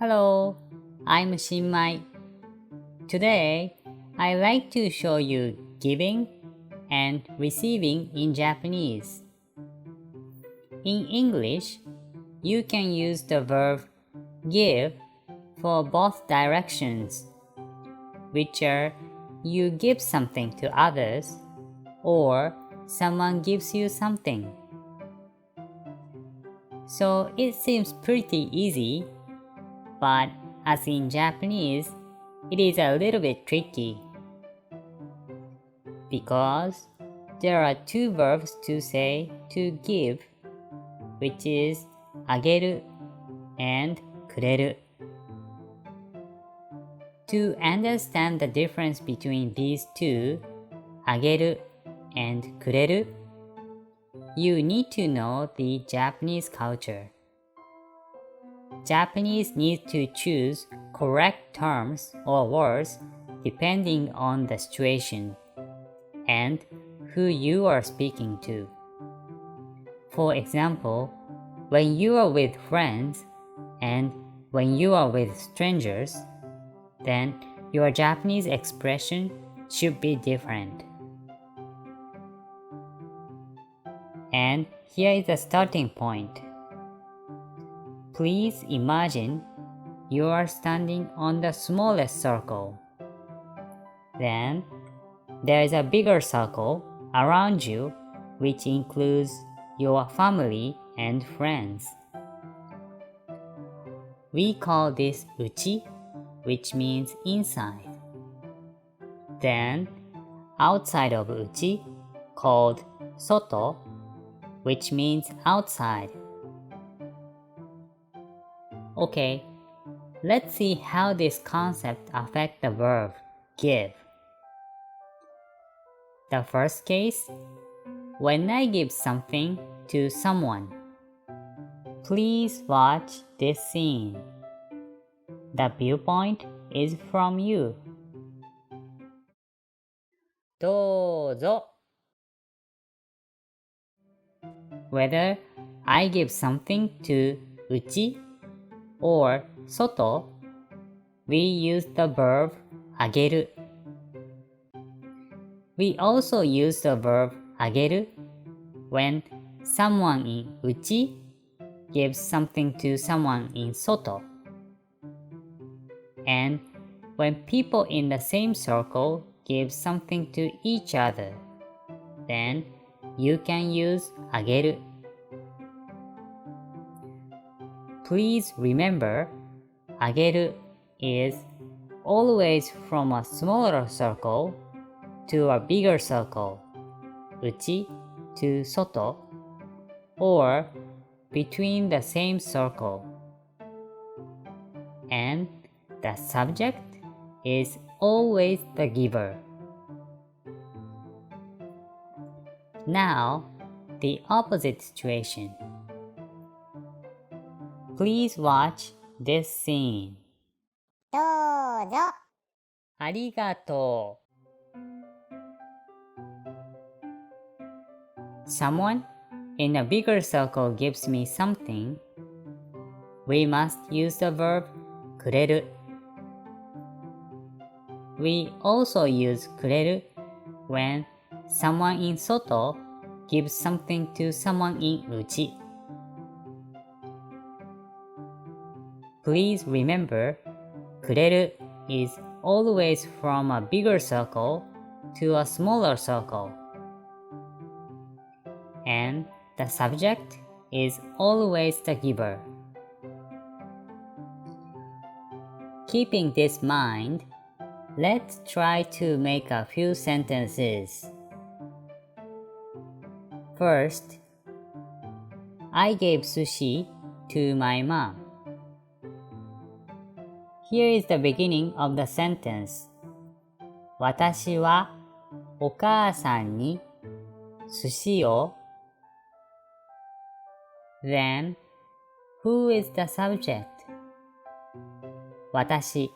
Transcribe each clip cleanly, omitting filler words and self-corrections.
Hello, I'm Shinmai. Today, I'd like to show you giving and receiving in Japanese. In English, you can use the verb give for both directions, which are you give something to others or someone gives you something. So it seems pretty easy, but as in Japanese, it is a little bit tricky because there are two verbs to say to give, which is Ageru and Kureru. To understand the difference between these two, Ageru and Kureru, you need to know the Japanese culture. Japanese need to choose correct terms or words depending on the situation and who you are speaking to. For example, when you are with friends and when you are with strangers, then your Japanese expression should be different. And here is the starting point. Please imagine you are standing on the smallest circle. Then there is a bigger circle around you, which includes your family and friends. We call this uchi, which means inside. Then outside of uchi, called soto, which means outside. Okay, let's see how this concept affects the verb give. The first case, when I give something to someone. Please watch this scene. The viewpoint is from you. どうぞ. Whether I give something to uchi or soto, we use the verb ageru. We also use the verb ageru when someone in uchi gives something to someone in soto. And when people in the same circle give something to each other, then you can use ageru. Please remember, ageru is always from a smaller circle to a bigger circle, uchi to soto, or between the same circle. And the subject is always the giver. Now, the opposite situation. Please watch this scene. どうぞ。ありがとう. Someone in a bigger circle gives me something. We must use the verb くれる. We also use くれる when someone in soto gives something to someone in uchi. Please remember, くれる is always from a bigger circle to a smaller circle. And the subject is always the giver. Keeping this in mind, let's try to make a few sentences. First, I gave sushi to my mom. Here is the beginning of the sentence. 私はお母さんに寿司を Then, who is the subject? 私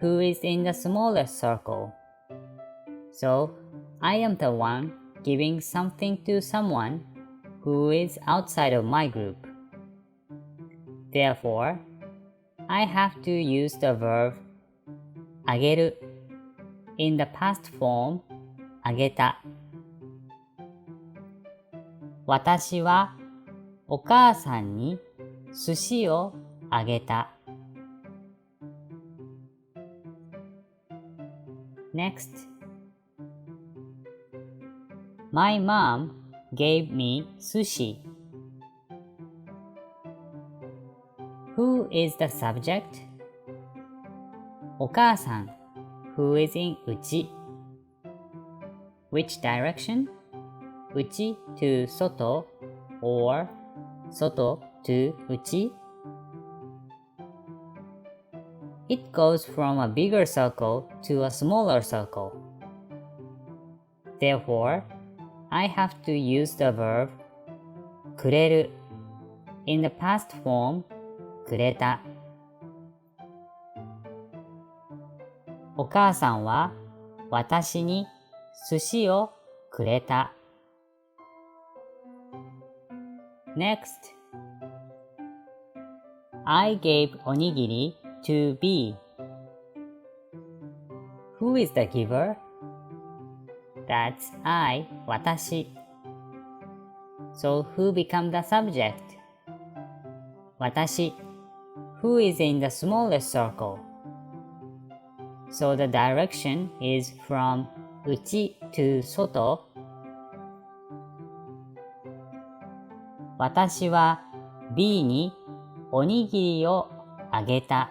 who is in the smallest circle. So, I am the one giving something to someone who is outside of my group. Therefore, I have to use the verb あげる in the past form あげた。私はお母さんに寿司をあげた。Next, my mom gave me sushi. Who is the subject? お母さん who is in うち Which direction? うち to 外 or 外 to うち It goes from a bigger circle to a smaller circle. Therefore, I have to use the verb くれる in the past form くれた。お母さんは私に寿司をくれた。Next, I gave おにぎり to B. Who is the giver? That's I, 私。So who become the subject? 私 Who is in the smallest circle? So the direction is from うち to 外。私は B におにぎりをあげた。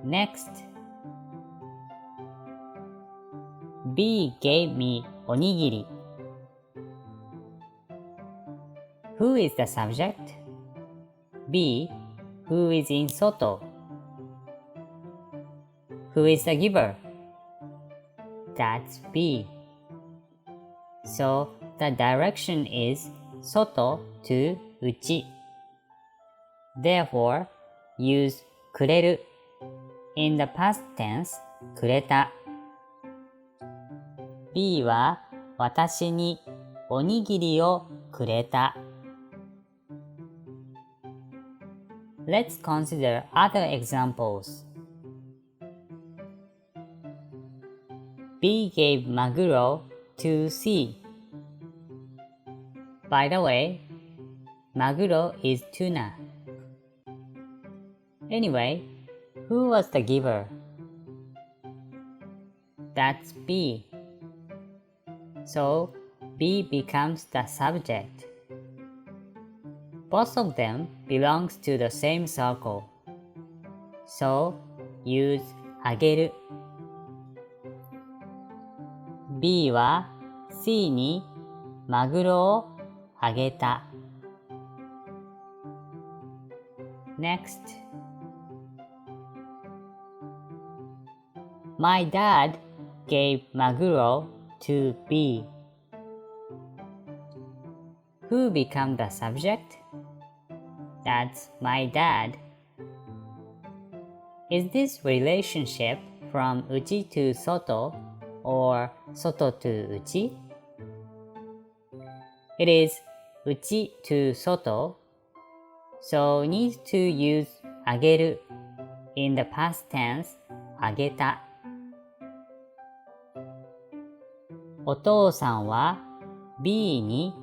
Next, B gave me おにぎり。Who is the subject? B, who is in 外。Who is the giver? That's B. So the direction is 外 to うち。Therefore, use くれる in the past tense くれた。B は私におにぎりをくれた。Let's consider other examples. B gave maguro to C. By the way, maguro is tuna. Anyway, who was the giver? That's B. So, B becomes the subject. Both of them belongs to the same circle. So, use あげる。B は C にマグロをあげた。Next, my dad gave maguro to B. Who become the subject? That's my dad. Is this relationship from うち to 外 or 外 to うち? It is うち to 外, so need to use あげる in the past tense あげた。お父さんは B に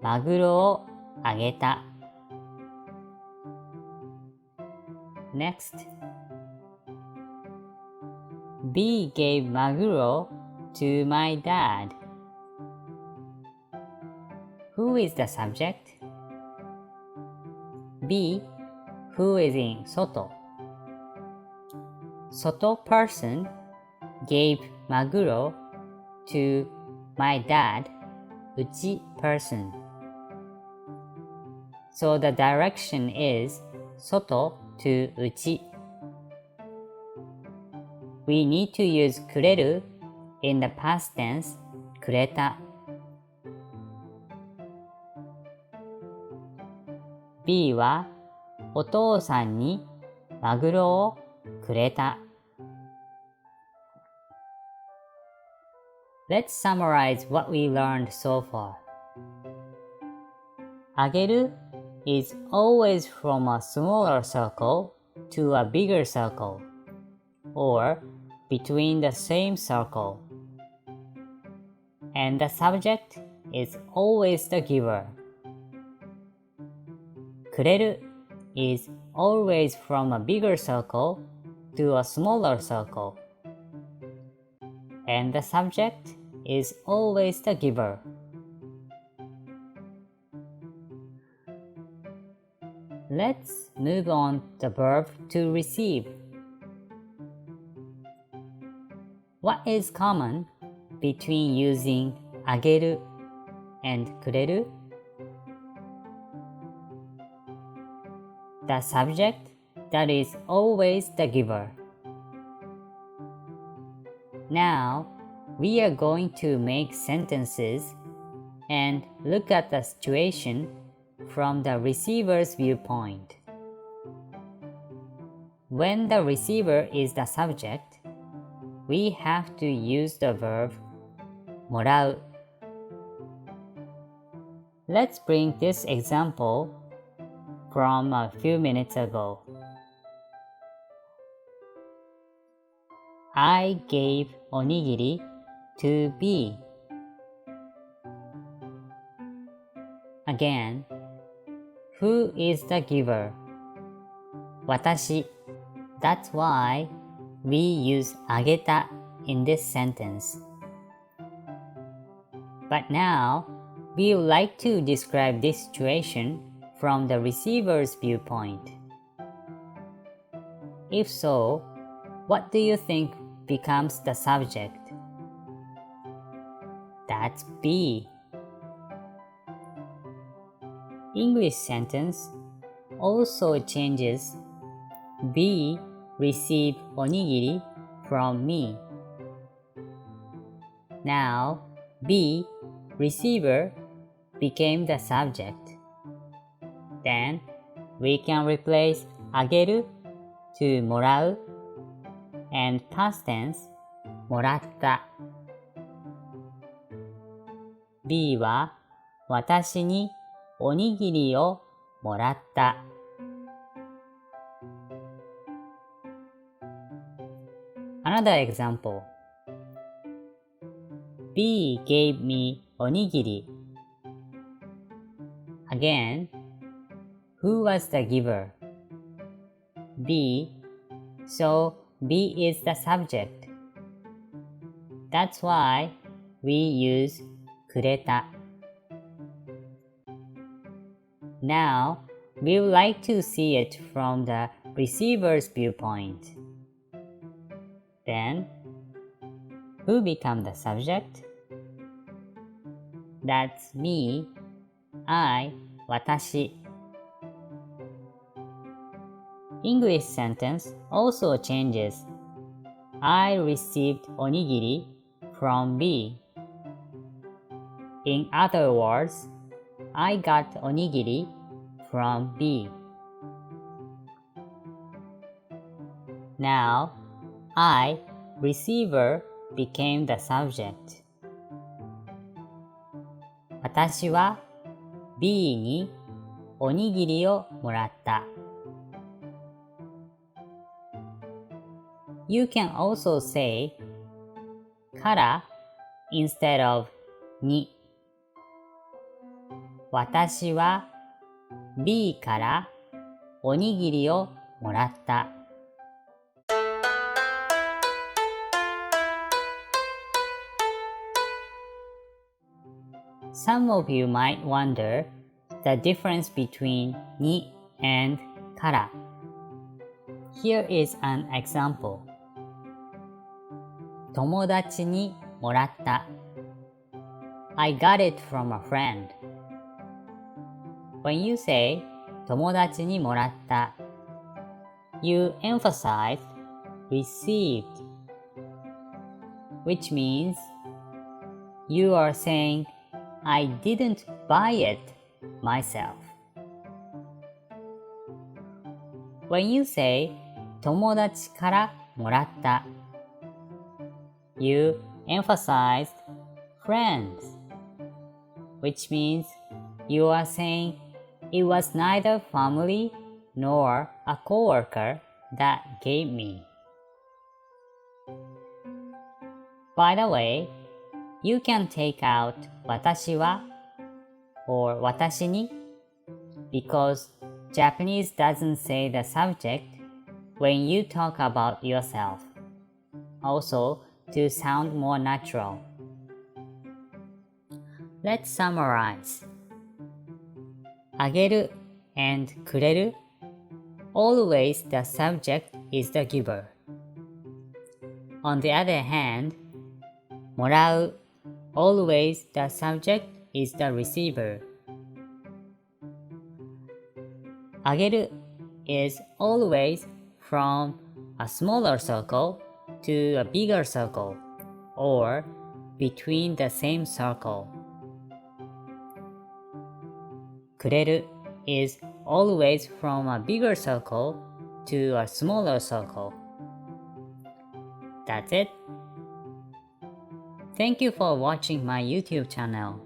マグロをあげた。Next, B gave maguro to my dad. Who is the subject? B, who is in 外。外 person gave maguro to my dad, うち person. So the direction is 外 to うち。We need to use くれる in the past tense くれた。B はお父さんにマグロをくれた。Let's summarize what we learned so far. あげる is always from a smaller circle to a bigger circle, or between the same circle. And the subject is always the giver. Kureru is always from a bigger circle to a smaller circle. And the subject is always the giver. Let's move on the verb to receive. What is common between using ageru and kureru? The subject that is always the giver. Now, we are going to make sentences and look at the situation from the receiver's viewpoint. When the receiver is the subject, we have to use the verb morau. Let's bring this example from a few minutes ago. I gave onigiri to B. Again, who is the giver? Watashi. That's why we use ageta in this sentence. But now, we would like to describe this situation from the receiver's viewpoint. If so, what do you think becomes the subject? That's B. English sentence also changes B received onigiri from me. Now, B, receiver, became the subject. Then, we can replace ageru to morau and past tense moratta. B は私におにぎりをもらった。Another example. B gave me onigiri. Again, who was the giver? B, so B is the subject. That's why we use kureta. Now, we would like to see it from the receiver's viewpoint. Then, who become the subject? That's me, I, watashi. English sentence also changes. I received onigiri from B. In other words, I got onigiri from B. Now, I, receiver, became the subject. 私は B におにぎりをもらった。You can also say から instead of に。私は B からおにぎりをもらった。Some of you might wonder the difference between に and から。Here is an example. 友達にもらった。I got it from a friend. When you say 友達にもらった、you emphasize received, which means you are saying I didn't buy it myself. When you say 友達からもらった、you emphasized friends, which means you are saying It was neither family nor a coworker that gave me. By the way, you can take out 私は or 私に because Japanese doesn't say the subject when you talk about yourself. Also, to sound more natural. Let's summarize. Ageru and kureru, always the subject is the giver. On the other hand, Morau, always the subject is the receiver. Ageru is always from a smaller circle to a bigger circle or between the same circle. Kureru is always from a bigger circle to a smaller circle. That's it. Thank you for watching my YouTube channel.